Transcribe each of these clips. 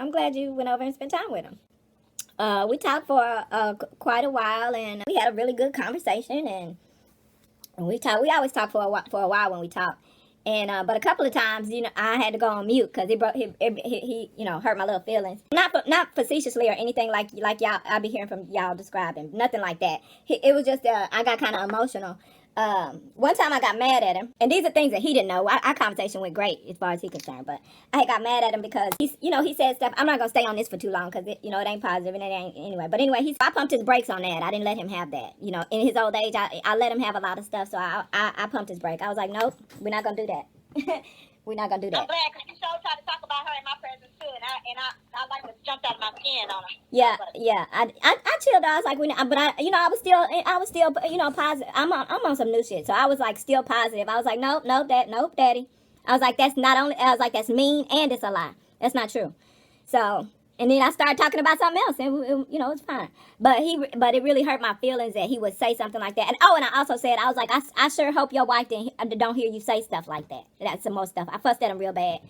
I'm glad you went over and spent time with him. We talked for quite a while, and we had a really good conversation. And we talk. We always talk for a while when we talk. And but a couple of times, I had to go on mute because he hurt my little feelings. Not facetiously or anything like y'all. I'll be hearing from y'all describing nothing like that. It was just I got kind of emotional. One time I got mad at him, and these are things that he didn't know. Our conversation went great as far as he's concerned, but I got mad at him because he said stuff. I'm not gonna stay on this for too long because it ain't positive and it ain't anyway. But anyway, I pumped his brakes on that. I didn't let him have that. In his old age, I let him have a lot of stuff, so I pumped his brake. I was like, nope, we're not gonna do that. We're not gonna do that. I'm glad because you sure tried to talk about her in my presence too, and I like to jump out of my skin on her. Yeah. I chilled. I was like, but I was still positive. I'm on some new shit, so I was like still positive. I was like, nope, daddy. I was like, that's mean and it's a lie. That's not true. So. And then I started talking about something else, and it's fine. But it really hurt my feelings that he would say something like that. And I also said, I was like, I sure hope your wife don't hear you say stuff like that. That's some more stuff. I fussed at him real bad,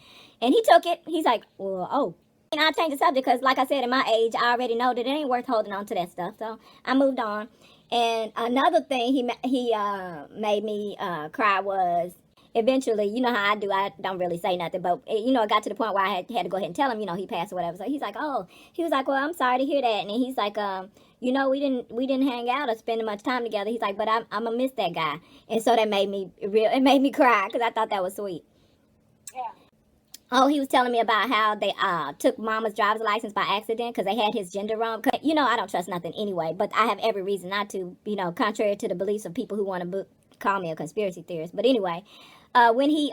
and he took it. He's like, well, oh. And I changed the subject because, like I said, in my age, I already know that it ain't worth holding on to that stuff. So I moved on. And another thing he made me cry was. Eventually, you know how I do. I don't really say nothing, but it got to the point where I had to go ahead and tell him, he passed or whatever. So he's like, oh, he was like, well, I'm sorry to hear that. And he's like, we didn't hang out or spend much time together. He's like, but I'm gonna miss that guy. And so that made me cry because I thought that was sweet. Yeah. Oh, he was telling me about how they took Mama's driver's license by accident because they had his gender wrong. I don't trust nothing anyway, but I have every reason not to. Contrary to the beliefs of people who want to call me a conspiracy theorist. But anyway. When he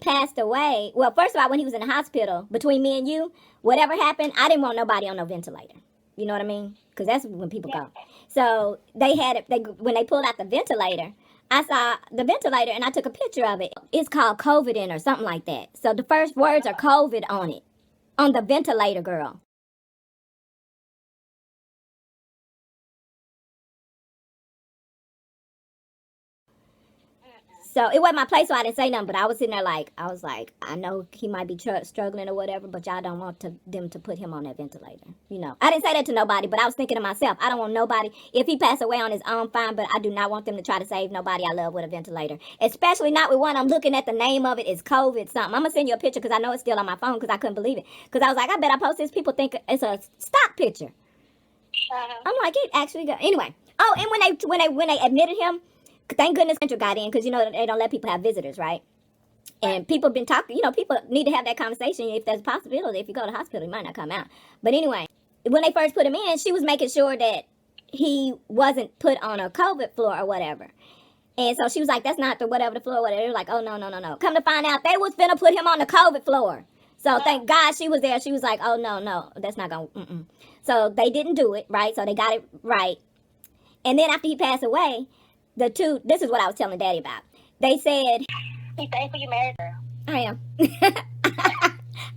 passed away, well, first of all, when he was in the hospital, between me and you, whatever happened, I didn't want nobody on no ventilator. You know what I mean? Because that's when people go. So when they pulled out the ventilator, I saw the ventilator and I took a picture of it. It's called COVID or something like that. So the first words are COVID on it, on the ventilator, girl. So it wasn't my place, so I didn't say nothing. But I was sitting there I know he might be struggling or whatever, but y'all don't want them to put him on that ventilator. I didn't say that to nobody, but I was thinking to myself, I don't want nobody, if he passed away on his own, fine, but I do not want them to try to save nobody I love with a ventilator. Especially not with one I'm looking at the name of it is COVID something. I'm going to send you a picture because I know it's still on my phone because I couldn't believe it. Because I was like, I bet I post this, people think it's a stock picture. I'm like, it actually got, anyway. Oh, and when they admitted him, thank goodness Parental got in because, they don't let people have visitors, right? And people have been talking, people need to have that conversation if there's a possibility. If you go to the hospital, he might not come out. But anyway, when they first put him in, she was making sure that he wasn't put on a COVID floor or whatever. And so she was like, that's not the whatever the floor, whatever. They were like, oh, no. Come to find out, they was finna put him on the COVID floor. So thank God she was there. She was like, oh, no, that's not going to, So they didn't do it, right? So they got it right. And then after he passed away, this is what I was telling Daddy about. They said, Be thankful you married her. I am.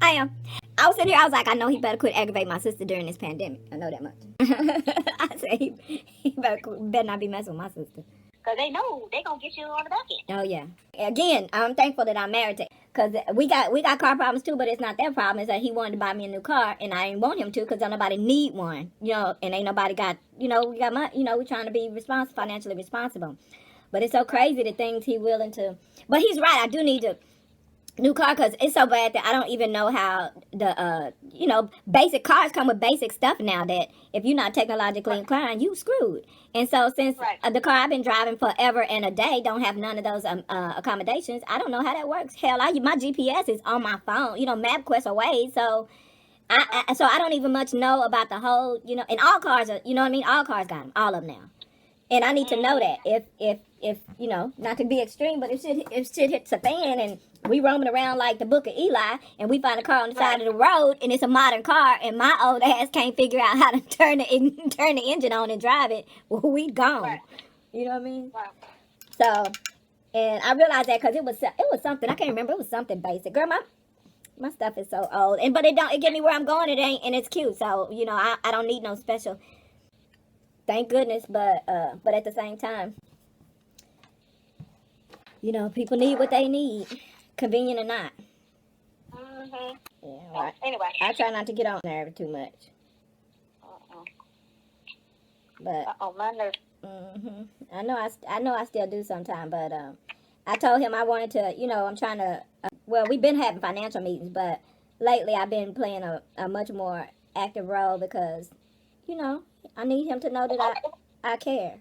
I am. I was sitting here, I was like, I know he better quit aggravating my sister during this pandemic. I know that much. I said, he better not be messing with my sister. Because they know they're going to get you on the bucket. Oh, yeah. Again, I'm thankful that I'm married to, because we got car problems too, but it's not their problem. It's that he wanted to buy me a new car, and I didn't want him to because don't nobody need one, and ain't nobody got, we got money, we're trying to be financially responsible. But it's so crazy the things he willing to, but he's right, I do need a new car because it's so bad that I don't even know how the, basic cars come with basic stuff now that if you're not technologically inclined, you screwed. And so since the car I've been driving forever and a day don't have none of those accommodations, I don't know how that works. Hell, my GPS is on my phone, MapQuest or Waze, so I don't even much know about the whole, and all cars are, all cars got them, all of them now. And I need to know that if not to be extreme, but if shit hits a fan and we roaming around like the Book of Eli and we find a car on the side of the road and it's a modern car and my old ass can't figure out how to turn the engine on and drive it, well, we gone. Right. You know what I mean? Right. So, and I realized that because it was something, I can't remember, it was something basic. Girl, my stuff is so old, but it get me where I'm going, it ain't, and it's cute, so, I don't need no special, thank goodness, but at the same time, people need what they need, convenient or not. Mm-hmm. Yeah, Anyway. I try not to get on nerve too much. But My nerves. I know I still do sometimes, but I told him I wanted to, I'm trying to, well, we've been having financial meetings, but lately I've been playing a much more active role because, I need him to know that I care,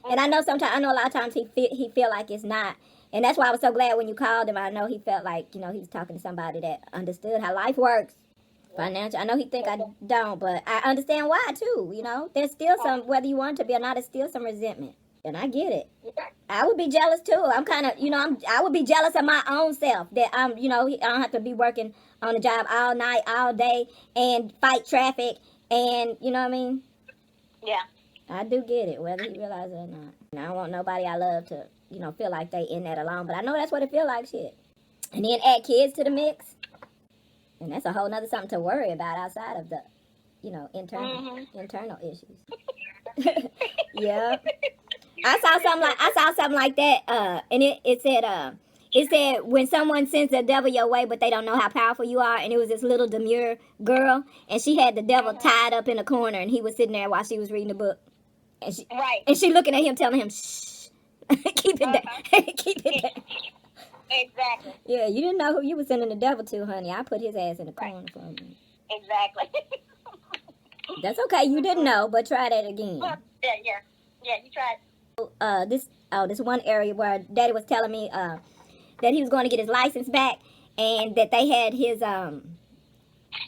And I know a lot of times he feel like it's not. And that's why I was so glad when you called him. I know he felt like, he was talking to somebody that understood how life works. Financial. I know he think I don't, but I understand why too. There's still some, whether you want to be or not, there's still some resentment, and I get it. I would be jealous too. I'm kind of, I would be jealous of my own self that I don't have to be working on the job all night, all day, and fight traffic, and you know what I mean. Yeah. I do get it, whether he realizes it or not. And I don't want nobody I love to, feel like they in that alone, but I know that's what it feel like. Shit, and then add kids to the mix. And that's a whole nother something to worry about outside of the, internal issues. Yeah. I saw something like that, and it said when someone sends the devil your way, but they don't know how powerful you are, and it was this little demure girl, and she had the devil tied up in a corner, and he was sitting there while she was reading the book, and she looking at him, telling him, shh, keep it down, keep it down. Exactly. Yeah, you didn't know who you were sending the devil to, honey. I put his ass in the corner for you. Exactly. That's okay. You didn't know, but try that again. Yeah, you tried. This one area where Daddy was telling me that he was going to get his license back, and that they had his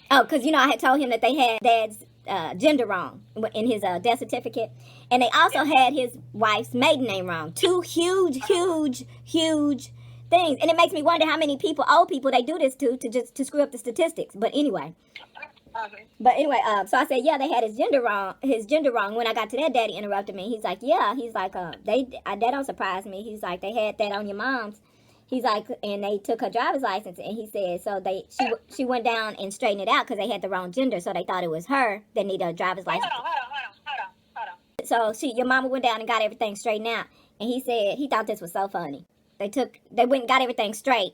because I had told him that they had Dad's gender wrong in his death certificate, and they also had his wife's maiden name wrong. Two huge things, and it makes me wonder how many old people they do this to screw up the statistics. But anyway, so I said, yeah, they had his gender wrong. When I got to that, Daddy interrupted me. He's like, yeah, that don't surprise me. He's like, they had that on your mom's. He's like, and they took her driver's license, and he said, so she went down and straightened it out because they had the wrong gender, so they thought it was her that needed a driver's license. Hold So on. your mama went down and got everything straightened out, and he said he thought this was so funny. They went and got everything straight,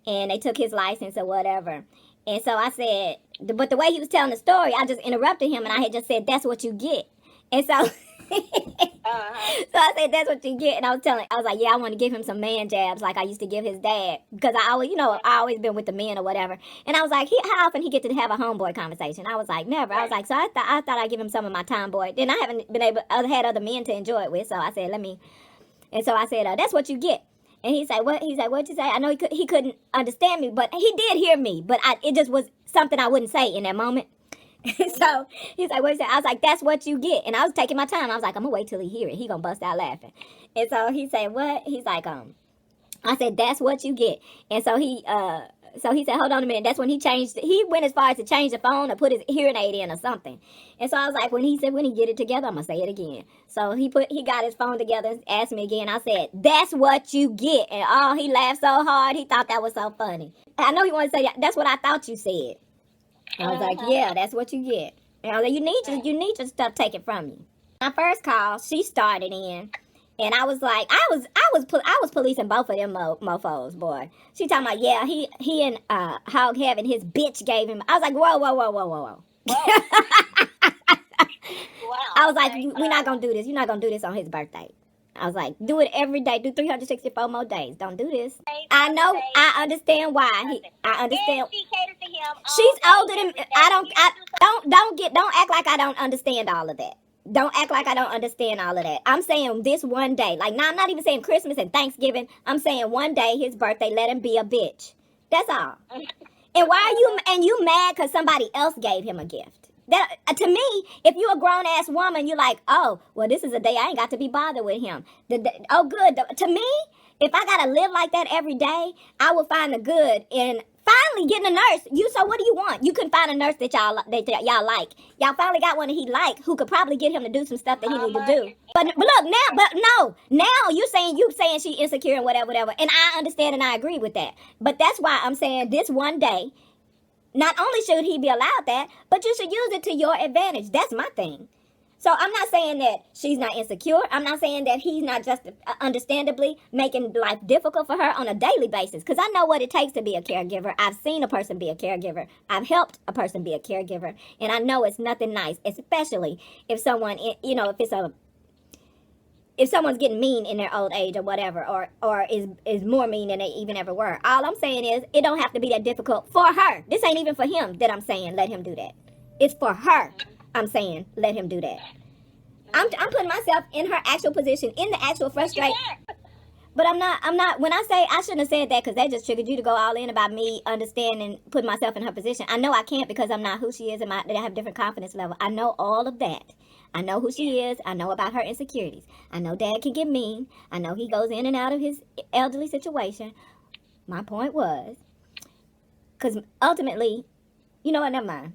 and they took his license or whatever. And so I said, but the way he was telling the story, I just interrupted him, and I had just said, that's what you get. And so, so I said, that's what you get. And I was like, yeah, I want to give him some man jabs like I used to give his dad. Because I always been with the men or whatever. And I was like, how often he get to have a homeboy conversation? I was like, never. I was like, so I thought I'd give him some of my tomboy. Then I haven't had other men to enjoy it with. So I said, and so I said, that's what you get. And he said, what? He's like, what'd you say? I know he couldn't understand me, but he did hear me. But it just was something I wouldn't say in that moment. So he's like, what you say? I was like, that's what you get. And I was taking my time. I was like, I'm going to wait till he hear it. He going to bust out laughing. And so he said, what? He's like, I said, that's what you get. And so he said, hold on a minute. That's when he went as far as to change the phone or put his hearing aid in or something. And so I was like, when he get it together, I'm going to say it again. So he got his phone together and asked me again. I said, that's what you get. And he laughed so hard. He thought that was so funny. I know he wanted to say, that's what I thought you said. I was like, yeah, that's what you get. And I was like, you need your stuff taken from you. My first call, she started in. And I was like, I was policing both of them mofos, boy. She talking about, yeah, he and Hog Heaven, his bitch gave him. I was like, whoa. Wow. I was like, we're not gonna do this. You're not gonna do this on his birthday. I was like, do it every day. Do 364 more days. Don't do this. I know. I understand why. I understand. She caters to him. She's older than don't act like I don't understand all of that. Don't act like I don't understand all of that. I'm saying this one day. Like, now I'm not even saying Christmas and Thanksgiving. I'm saying one day, his birthday, let him be a bitch. That's all. And why are you mad because somebody else gave him a gift? That, to me, if you're a grown-ass woman, you're like, oh, well, this is a day I ain't got to be bothered with him. Oh, good. To me, if I got to live like that every day, I will find the good in finally getting a nurse. So what do you want? You couldn't find a nurse that y'all like. Y'all finally got one that he like who could probably get him to do some stuff that he need to do. But look, now you saying she insecure and whatever. And I understand and I agree with that. But that's why I'm saying this one day, not only should he be allowed that, but you should use it to your advantage. That's my thing. So I'm not saying that she's not insecure. I'm not saying that he's not just understandably making life difficult for her on a daily basis. Because I know what it takes to be a caregiver. I've seen a person be a caregiver. I've helped a person be a caregiver. And I know it's nothing nice, especially if someone, you know, if someone's getting mean in their old age or whatever, or is more mean than they even ever were. All I'm saying is it don't have to be that difficult for her. This ain't even for him that I'm saying let him do that. It's for her. I'm saying let him do that. I'm putting myself in her actual position, in the actual frustration. But I'm not, when I say, I shouldn't have said that because that just triggered you to go all in about me understanding, putting myself in her position. I know I can't because I'm not who she is and I have different confidence level. I know all of that. I know who she is. I know about her insecurities. I know dad can get mean. I know he goes in and out of his elderly situation. My point was, because ultimately, you know what, never mind.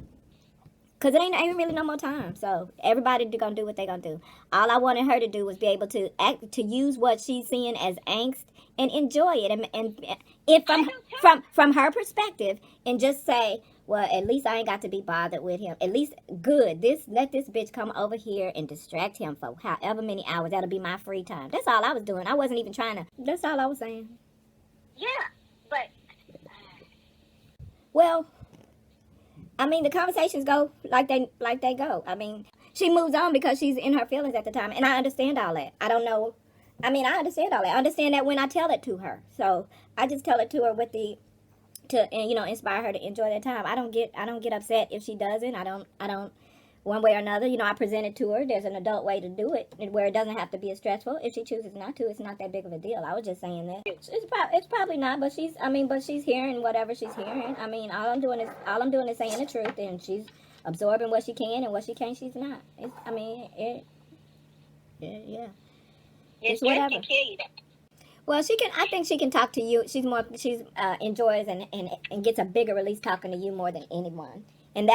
Because it ain't really no more time. So everybody gonna do what they gonna do. All I wanted her to do was be able to use what she's seeing as angst and enjoy it. And if from her perspective, and just say, well, at least I ain't got to be bothered with him. At least good. Let this bitch come over here and distract him for however many hours. That'll be my free time. That's all I was doing. I wasn't even trying to. That's all I was saying. Yeah, but well, I mean, the conversations go like they go. I mean, she moves on because she's in her feelings at the time, and I understand all that. I don't know. I mean, I understand all that. I understand that when I tell it to her. So I just tell it to her and you know, inspire her to enjoy that time. I don't get upset if she doesn't. I don't one way or another. You know, I present it to her. There's an adult way to do it where it doesn't have to be as stressful. If she chooses not to, it's not that big of a deal. I was just saying that. It's probably not, but she's hearing whatever she's hearing. I mean, all I'm doing is saying the truth, and she's absorbing what she can, and what she can't, she's not. Yeah. it's whatever. can kill you. Well, I think she can talk to you. She's enjoys and gets a bigger release talking to you more than anyone. And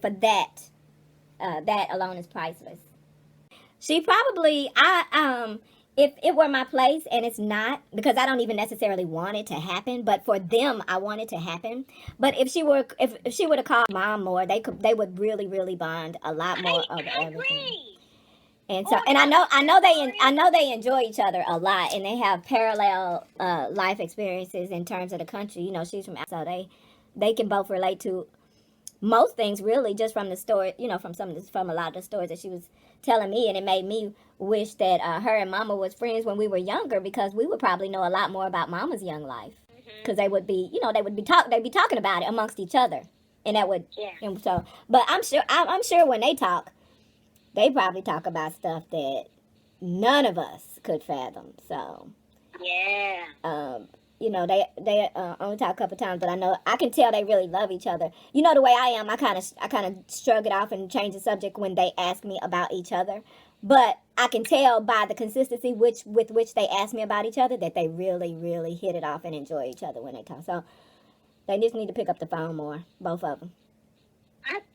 for that, that alone is priceless. She probably, if it were my place, and it's not, because I don't even necessarily want it to happen, but for them, I want it to happen. But if she were to call mom more, they would really, really bond a lot more over everything. Agree. And so, and I know they enjoy each other a lot, and they have parallel life experiences in terms of the country. You know, she's from, so they can both relate to most things, really, just from the story. You know, from a lot of the stories that she was telling me, and it made me wish that her and Mama was friends when we were younger, because we would probably know a lot more about Mama's young life, because they would be talking about it amongst each other, and that would, and so. But I'm sure when they talk. They probably talk about stuff that none of us could fathom. So, yeah. You know, they only talk a couple times, but I can tell they really love each other. You know, the way I am, I kind of shrug it off and change the subject when they ask me about each other. But I can tell by the consistency with which they ask me about each other that they really, really hit it off and enjoy each other when they talk. So they just need to pick up the phone more, both of them.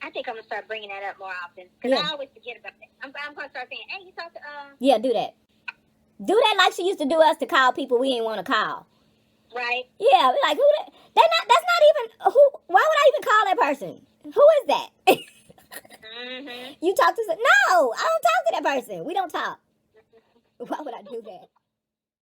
I think I'm going to start bringing that up more often. Because I always forget about that. I'm going to start saying, hey, you talk to... Yeah, do that. Do that like she used to do us to call people we didn't want to call. Right. Yeah, we're like, that's not even... Why would I even call that person? Who is that? Mm-hmm. You talk to... No, I don't talk to that person. We don't talk. Why would I do that?